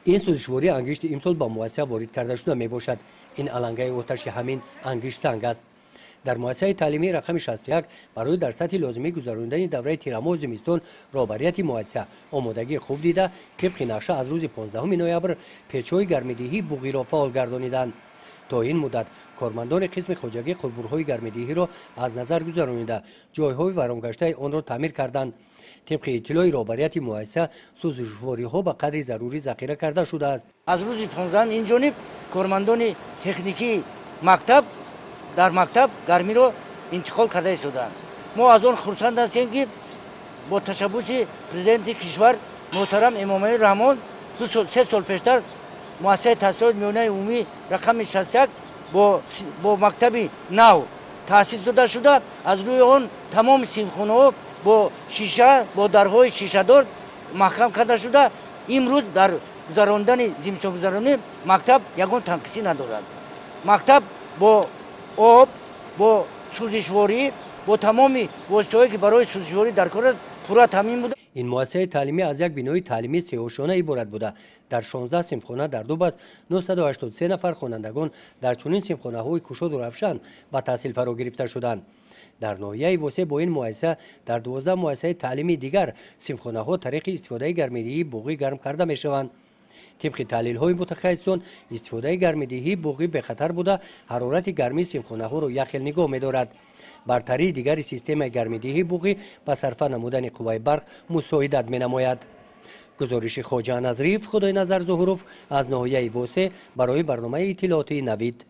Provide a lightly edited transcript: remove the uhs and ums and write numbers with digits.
این سوزشواری انگشت امسال با مؤسسه وارد کرده شده می باشد. این علنگه آتش همین انگشت سنگ است. در مؤسسه تعلیمی رقم 61 برای در سطح لازمه گذراندن دوره تیرماه زمستان رهبریت مؤسسه آمادگی خوب دیده طبق نقشه از روز 15 نوامبر پیچ‌های گرم‌دهی بوغی را فعال گردانیدند. تا این مدت کارمندان قسم خواجگی قلبورهای گرم‌دهی را از نظر گذرانیده جایهای ورانگشته آن را تعمیر کردند. طبق اطلاع رهبریت مؤسسه سوزشواری‌ها به قدر ضروری ذخیره کرده شده است. از روز 15 این جانب کارمندان تکنیکی مکتب در مکتب گرمی را انتقال کرده شدند. ما از آن خرسند هستیم که با تشبوس پرزیدنت کشور محترم امامعلی رحمان 3 سال پیشتر مؤسسه تحصیلات میانه عمومی رقم 61 با مکتب نو تأسیس داده شده. از روی آن تمام صنفخانه‌ها با شیشه با درهای شیشه دار محکم کرده شده. امروز در گذراندن زمستان گذرانی مکتب یگان تنقیصی ندارد. مکتب با آب با سوزشواری با تمام وسایلی که برای سوزشواری در کار است پورا تامین بوده. این مؤسسه تعلیمی از یک بنای تعلیمی سه‌آشانه عبارت بوده. در 16 صنفخانه در دو بست 983 نفر خوانندگان در چنین صنفخانه‌های کشاد و روشن به تحصیل فرا گرفته شدند. در ناحیه وسع با این مؤسسه در 12 مؤسسه تعلیمی دیگر صنفخانه‌ها طریق استفاده گرم‌دهی بوغی گرم کرده می‌شوند. طبق تحلیل‌های متخصصان استفاده گرم‌دهی بوغی به خطر بوده حرارت گرمی صنفخانه‌ها را یخل نگاه می‌دارد. برتری دیگر سیستم گرم‌دهی بوغی به صرف نمودن قوه برق مساعدت می‌نماید. گزارش خواجه نظریف خدای نظر ظهوروف از ناحیه وسع برای برنامه اطلاعاتی نوید.